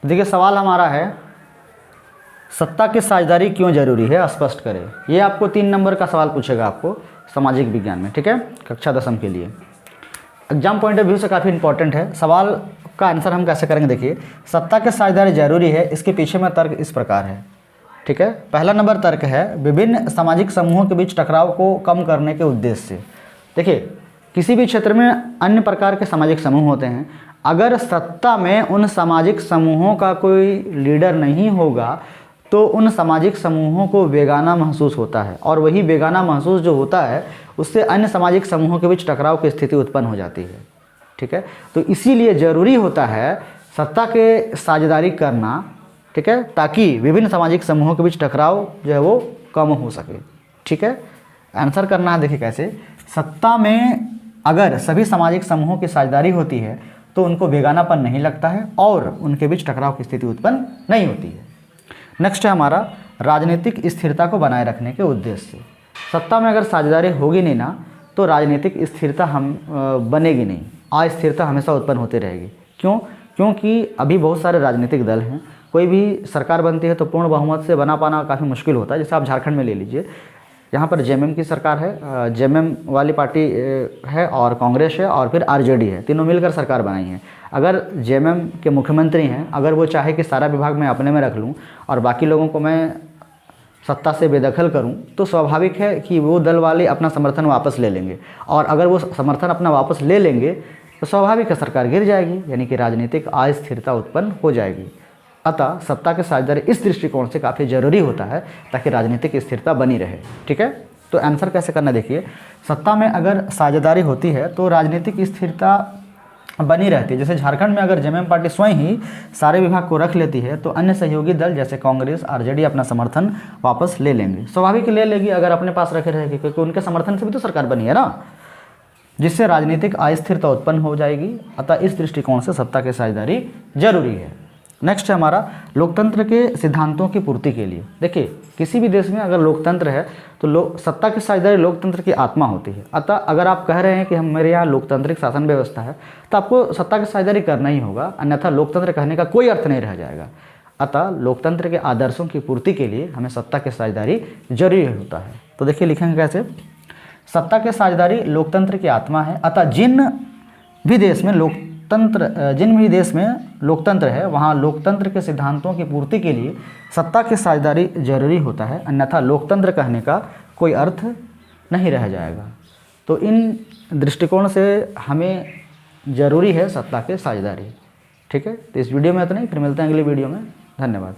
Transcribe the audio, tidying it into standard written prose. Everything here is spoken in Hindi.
देखिए सवाल हमारा है, सत्ता की साझेदारी क्यों जरूरी है, स्पष्ट करें। ये आपको 3 नंबर का सवाल पूछेगा आपको सामाजिक विज्ञान में, ठीक है, कक्षा 10वीं के लिए। एग्जाम पॉइंट ऑफ व्यू से काफ़ी इंपॉर्टेंट है। सवाल का आंसर हम कैसे करेंगे, देखिए सत्ता की साझेदारी जरूरी है, इसके पीछे में तर्क इस प्रकार है, ठीक है। पहला नंबर तर्क है विभिन्न सामाजिक समूहों के बीच टकराव को कम करने के उद्देश्य से। देखिए किसी भी क्षेत्र में अन्य प्रकार के सामाजिक समूह होते हैं, अगर सत्ता में उन सामाजिक समूहों का कोई लीडर नहीं होगा तो उन सामाजिक समूहों को बेगाना महसूस होता है, और वही बेगाना महसूस जो होता है उससे अन्य सामाजिक समूहों के बीच टकराव की स्थिति उत्पन्न हो जाती है, ठीक है। तो इसीलिए ज़रूरी होता है सत्ता के साझेदारी करना, ठीक है, ताकि विभिन्न सामाजिक समूहों के बीच टकराव जो है वो कम हो सके, ठीक है। आंसर करना है, देखिए कैसे, सत्ता में अगर सभी सामाजिक समूहों की साझेदारी होती है तो उनको बेगानापन नहीं लगता है और उनके बीच टकराव की स्थिति उत्पन्न नहीं होती है। नेक्स्ट है हमारा राजनीतिक स्थिरता को बनाए रखने के उद्देश्य से। सत्ता में अगर साझेदारी होगी नहीं ना तो राजनीतिक स्थिरता हम बनेगी नहीं, अस्थिरता हमेशा उत्पन्न होती रहेगी। क्यों? क्योंकि अभी बहुत सारे राजनीतिक दल हैं, कोई भी सरकार बनती है तो पूर्ण बहुमत से बना पाना काफ़ी मुश्किल होता है। जैसे आप झारखंड में ले लीजिए, यहाँ पर जेएमएम की सरकार है, जेएमएम वाली पार्टी है और कांग्रेस है और फिर आरजेडी है, तीनों मिलकर सरकार बनाई है। अगर जेएमएम के मुख्यमंत्री हैं, अगर वो चाहे कि सारा विभाग मैं अपने में रख लूँ और बाकी लोगों को मैं सत्ता से बेदखल करूं, तो स्वाभाविक है कि वो दल वाले अपना समर्थन वापस ले लेंगे, और अगर वो समर्थन अपना वापस ले लेंगे तो स्वाभाविक है सरकार गिर जाएगी, यानी कि राजनीतिक अस्थिरता उत्पन्न हो जाएगी। अतः सत्ता के साझेदारी इस दृष्टिकोण से काफ़ी ज़रूरी होता है ताकि राजनीतिक स्थिरता बनी रहे, ठीक है। तो आंसर कैसे करना, देखिए सत्ता में अगर साझेदारी होती है तो राजनीतिक स्थिरता बनी रहती है। जैसे झारखंड में अगर जेएमएम पार्टी स्वयं ही सारे विभाग को रख लेती है तो अन्य सहयोगी दल जैसे कांग्रेस, आरजेडी अपना समर्थन वापस ले लेंगे, स्वाभाविक ले लेगी अगर अपने पास रखे रहेगी, क्योंकि उनके समर्थन से भी तो सरकार बनी है ना, जिससे राजनीतिक अस्थिरता उत्पन्न हो जाएगी। अतः इस दृष्टिकोण से सत्ता की साझेदारी जरूरी है। नेक्स्ट है हमारा लोकतंत्र के सिद्धांतों की पूर्ति के लिए। देखिए किसी भी देश में अगर लोकतंत्र है तो सत्ता की साझेदारी लोकतंत्र की आत्मा होती है। अतः अगर आप कह रहे हैं कि हमारे यहाँ लोकतांत्रिक शासन व्यवस्था है तो आपको सत्ता की साझेदारी करना ही होगा, अन्यथा लोकतंत्र कहने का कोई अर्थ नहीं रह जाएगा। अतः लोकतंत्र के आदर्शों की पूर्ति के लिए हमें सत्ता की साझेदारी जरूरी होता है। तो देखिए लिखेंगे कैसे, सत्ता की साझेदारी लोकतंत्र की आत्मा है। अतः जिन भी देश में लोकतंत्र है वहाँ लोकतंत्र के सिद्धांतों की पूर्ति के लिए सत्ता की साझेदारी जरूरी होता है, अन्यथा लोकतंत्र कहने का कोई अर्थ नहीं रह जाएगा। तो इन दृष्टिकोण से हमें ज़रूरी है सत्ता की साझेदारी, ठीक है। तो इस वीडियो में इतना ही, फिर मिलते हैं अगली वीडियो में। धन्यवाद।